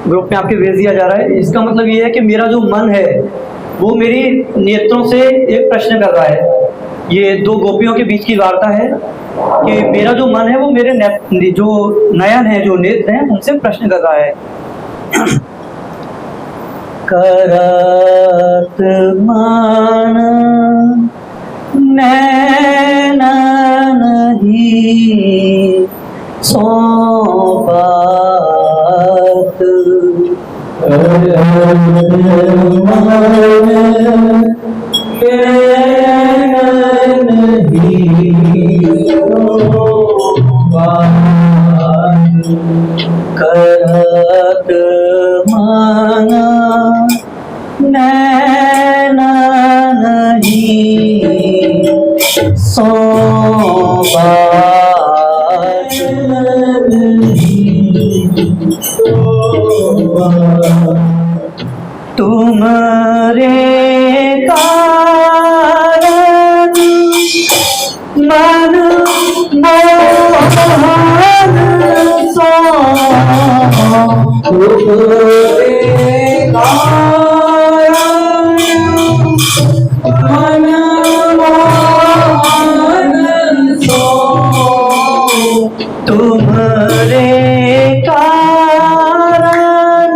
Group में आपके भेज दिया जा रहा है। इसका मतलब ये है कि मेरा जो मन है वो मेरी नेत्रों से एक प्रश्न कर रहा है। ये दो गोपियों के बीच की वार्ता है कि मेरा जो मन है वो मेरे जो नयन है, जो नेत्र हैं, उनसे प्रश्न कर रहा है। करत मान नैन नहीं सौंपत करत माना नैन नहीं सौंपत तुम्हारे कारण मन मोहन सो तुम्हारे कारण मन मोहन सो तुम्हारे कारण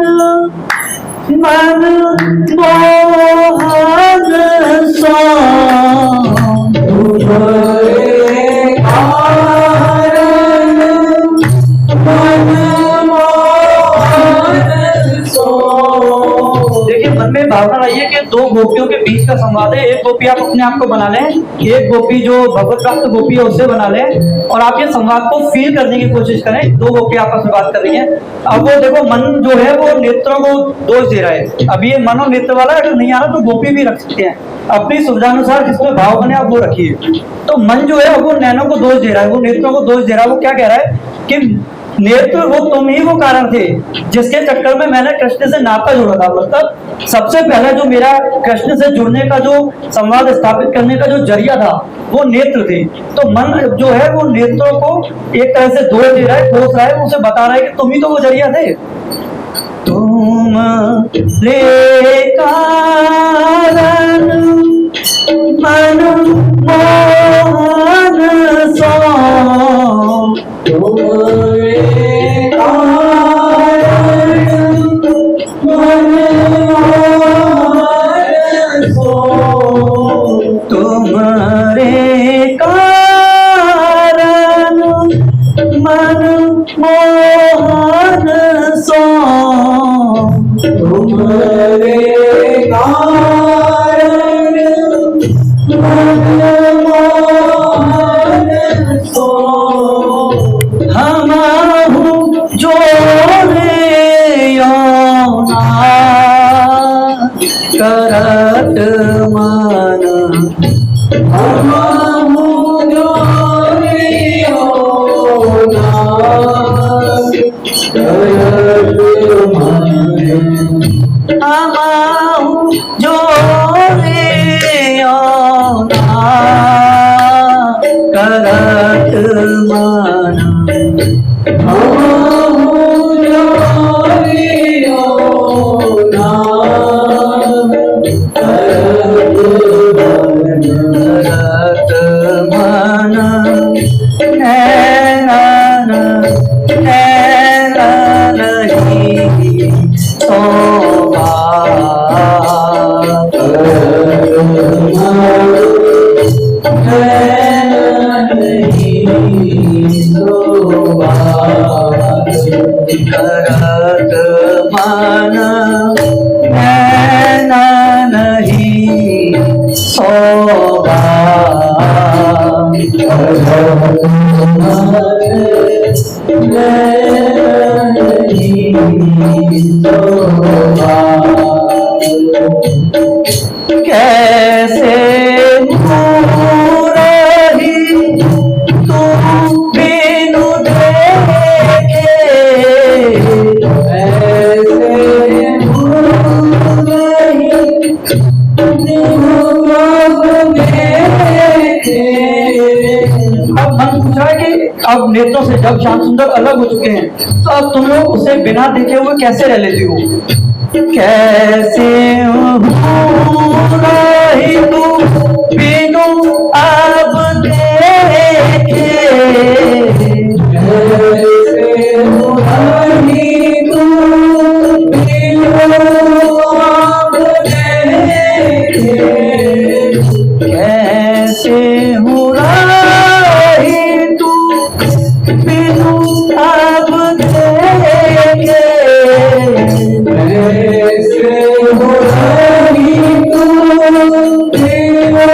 मन मोहन सो तुम्हारे कारण मन मोहन सो। देखिए, मन में भावना रही है कि दो गोपियों के बीच का संवाद है। एक गोपी आप अपने आप को बना लें, एक गोपी जो भगवत प्राप्त गोपी है उसे बना लें, और आप ये संवाद को फील करने की कोशिश करें। दो गोपी आपस में बात कर रही हैं। अब वो देखो, मन जो है वो नेत्रों को दोष दे रहा है। अब ये मन और नेत्र वाला अगर नहीं आ रहा तो गोपी भी रख सकते हैं, अपनी सुविधानुसार जिसमें भाव बने आप वो रखिए। तो मन जो है वो नैनों को दोष दे रहा है, वो नेत्रों को दोष दे रहा है। वो क्या कह रहा है कि नेत्र वो तुम ही वो कारण थे जिसके चक्कर में मैंने कृष्ण से नाता जोड़ा था। मतलब सबसे पहले जो मेरा कृष्ण से जुड़ने का, जो संवाद स्थापित करने का जो जरिया था वो नेत्र थे। तो मन जो है वो नेत्रों को एक तरह से दोष दे रहा है, दोष रहा है, उसे बता रहा है कि तुम ही तो वो जरिया थे। तुम ले कारण मन मोहन सो तुम्हारे कारण मन मोहन सो तुम्हारे कारण मन मोहन सो तुम्हारे कारण मन मोहन सो हमाहु जोड़े योना करत मन हमाहु जोड़े योना करत मन हमाहु जोड़े योना करत मन हमाहु जोड़े योना करत मन नैन नहीं सौंपत करत मन नैन नहीं सौंपत कैसे रही तू बिनु देखे अब अब नेत्रों से जब श्याम सुंदर अलग हो चुके हैं, तो अब तुम लोग उसे बिना देखे हुए कैसे रह लेती हो? कैसे रही तू बिनु अब देखे, कैसे रही तू बिनु अब देखे, कैसे रही तू बिनु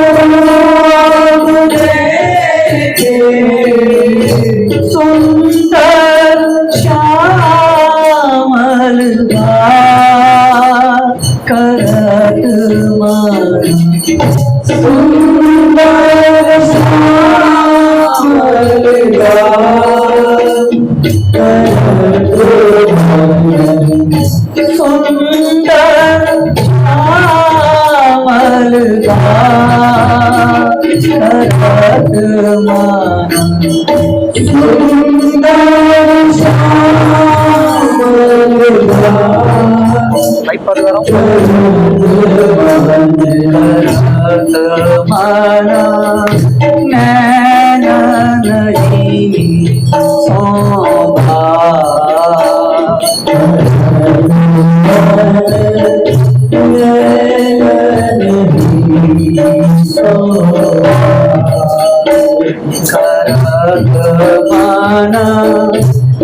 अब देखे, सुंदर श्यामल करत मन, सुंदर श्यामल करत मन, सुंदर श्यामल करत मन, सुंदर श्यामल करत मन, नैनन ही शोभा, करत मन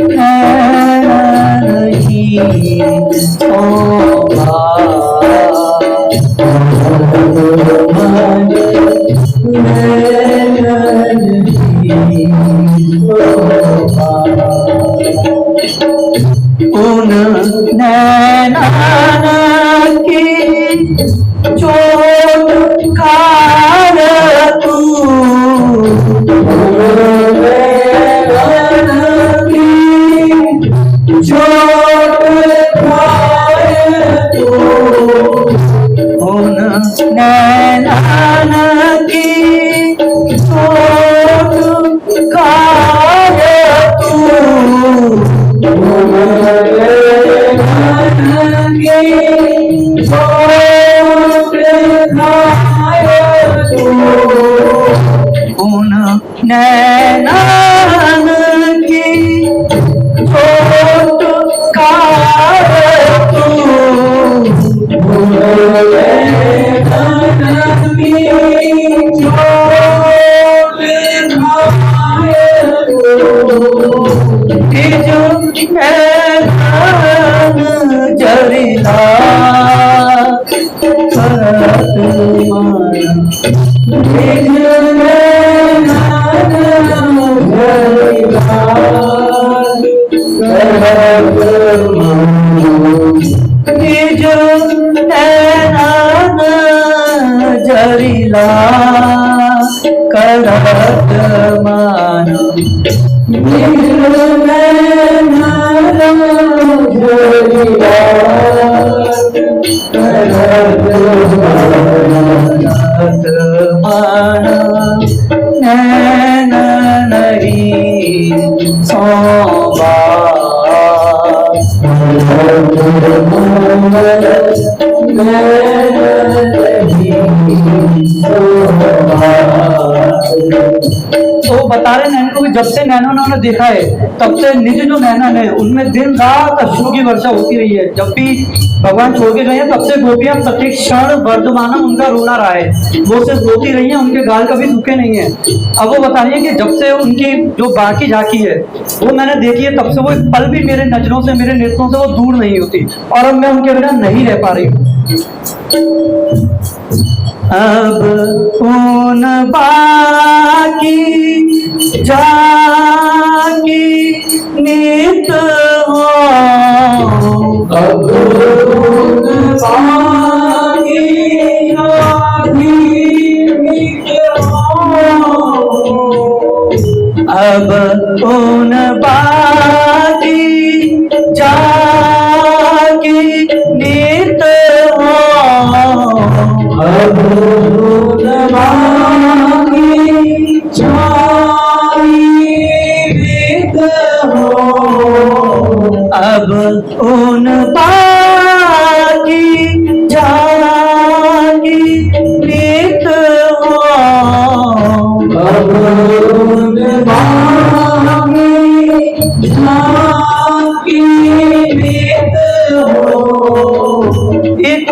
नैनन ही शोभा, नैनन ही शोभा, उन नैनन की चोट खार तू, नैनन की चोट खार तू, उन नैनन की चोट खार तू, उन नैनन की चोट खार तू, उन नैनन की चोट खार तू, जरिला करत मन, निज नैनन जरिला करत मन, निज नैनन जरिला करत मन, नैनन ही शोभा, तो बता रहे नैन को कि जब से नैनो ने देखा है तब से निज जो नैनन है उनमें दिन रात अश्रु की वर्षा होती रही है। जब भी भगवान छोड़ के गए हैं तब से गोपियां प्रत्येक क्षण वर्धमानम उनका रोना रहा है, वो सिर्फ रोती रही है, उनके गाल कभी सूखे नहीं है। अब वो बता रही है कि जब से उनकी जो बाकी झांकी है वो मैंने देखी है तब से वो एक पल भी मेरे नजरों से मेरे नेत्रों से वो दूर नहीं होती, और अब मैं उनके बिना नहीं रह पा रही हूँ। अब उन बाकी जाकी नित हो, अब उन बाकी जाकी नित हो, अब उन बाकी जाकी नित हो, अब उन बाकी जाकी बाकी जागी प्रीत हो, अब उन बाकी जागी प्रीत हो, एक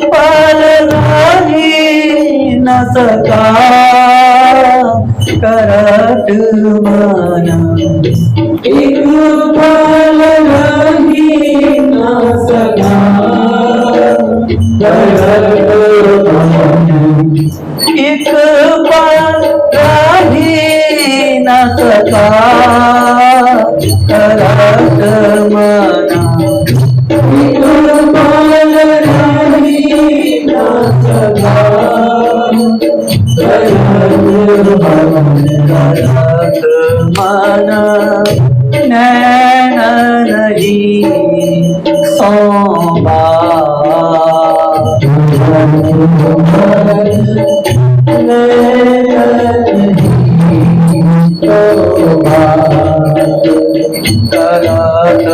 पल रही न सका करत माना, एक पल रही न सका करत माना, एक पल रही न सका करत माना, एक पल रही न सका करत माना, नैन नहीं सोबा, करत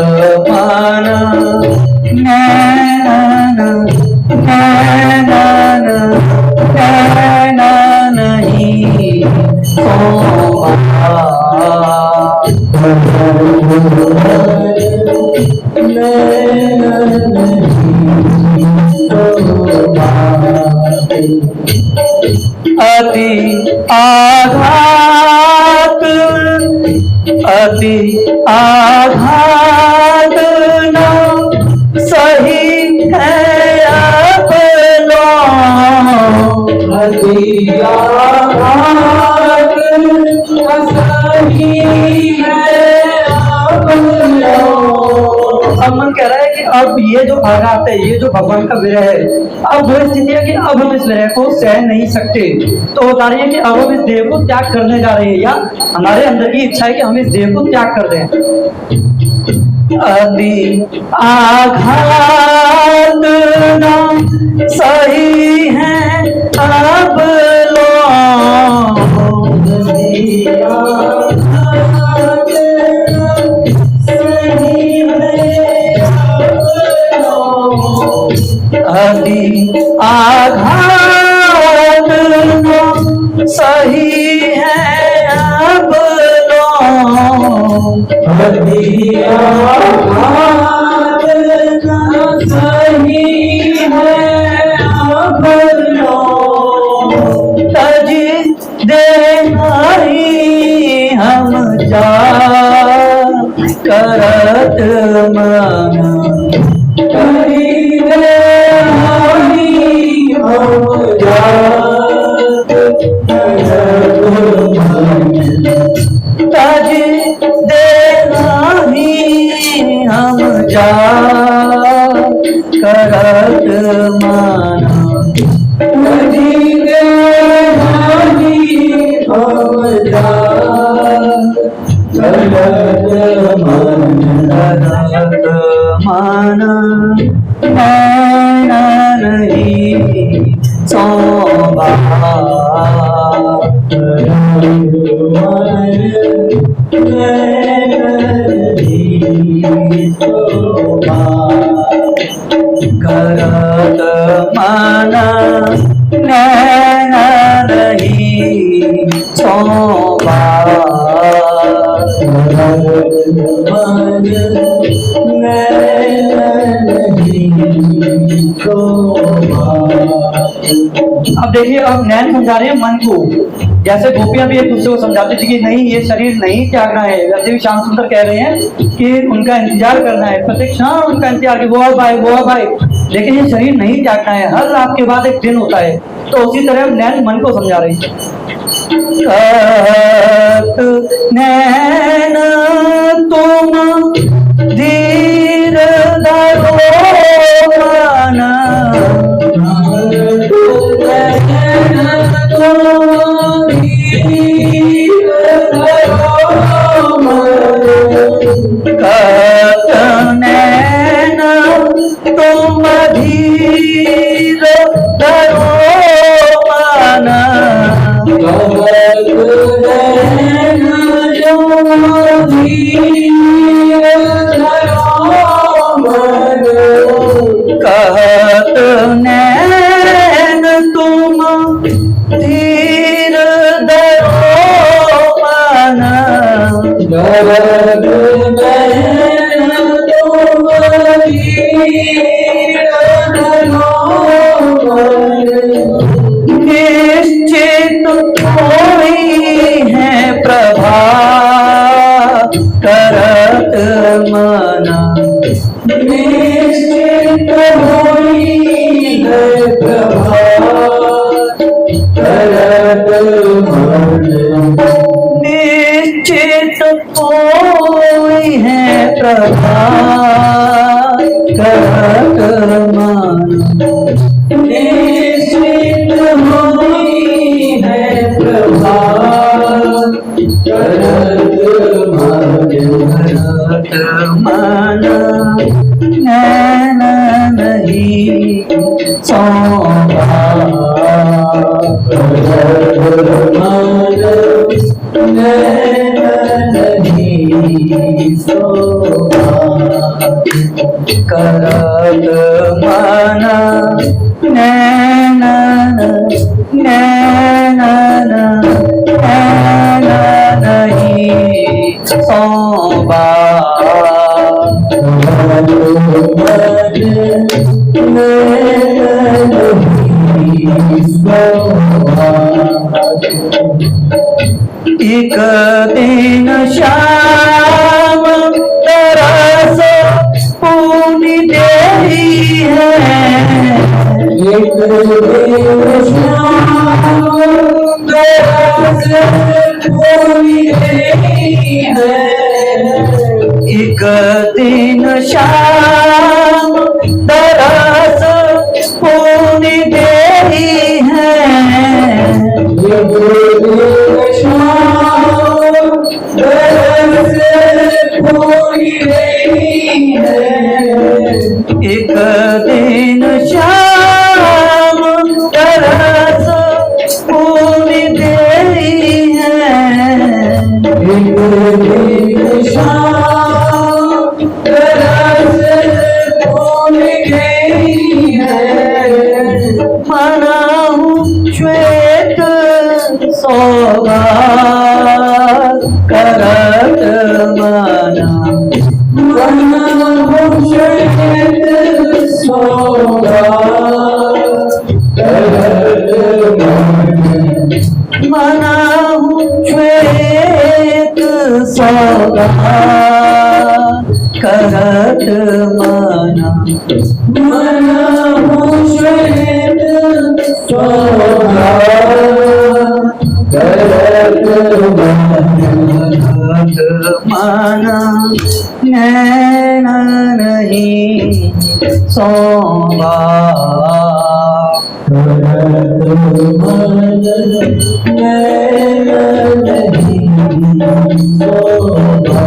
माना, नैन नहीं सोबा, अति आघात, अति आघात न सही है अब लो, अति आघात न सही है अब लो। अब मन कह रहा है कि अब ये जो आघात है, ये जो भगवान का विरह है, अब वो स्थिति है कि अब हम इस विरह को सह नहीं सकते, तो बता रही है कि अब हम इस देह को त्याग करने जा रहे हैं, या हमारे अंदर की इच्छा है कि हम इस देह को त्याग कर दें। अति आघात न सही है अब लो, अति आघात न सही है अब लो, अति आघात न सही है अब लो, तज देनाई हम जा करत माना, तज देनाही हम जा करत माना, तज देनाही हम जा करत माना, नैना नहीं सोबा, करत माना, नैना नहीं सोबा, अब देखिए, अब नैन समझा रहे हैं मन को, जैसे गोपियां भी एक दूसरे को समझाती थी कि नहीं ये शरीर नहीं त्यागना है, वैसे भी श्याम सुंदर कह रहे हैं कि उनका इंतजार करना है, प्रतीक्षा उनका इंतजार कि वो अब आए वो अब आए, लेकिन ये शरीर नहीं त्यागना है, हर रात के बाद एक दिन होता है। तो उसी तरह नैन मन को समझा रही है, नैन तुम धीर धरो माना, नैना तुम धीर धरो माना, कहत नैन तुम धीर धरो मन, कहत नैन तुम धीर धरो मन, निश्चित कोई है प्रभा करत मना, निश्चित कोई है प्रभा करत मना, निश्चित कोई है प्रभा करत मना, निश्चित कोई है प्रभा करत मना, नैन नहीं सोवा, करत मना, नैन नहीं सोवा, करत मना, नैन नैन नैन नहीं सोवा, एक दिन शाम तरस पूनी देरी है, एक दिन शाम तरस पूनी देरी है, एक दिन शाम तरस पूनी देरी है, एक दिन शाम तरस पूनी देरी है, एक दिन शाम तरस पूनी देरी है, एक दिन शाम तरस पूनी देरी है, मनाऊं श्वेत सौगात करत मना, मनाऊं श्वेत सौगात करत मना, मनाऊं श्वेत सौगात करत मना, मनाऊं श्वेत सौगात करत मना, नैन नहीं सोवा, करत मना, नैन नहीं सोवा।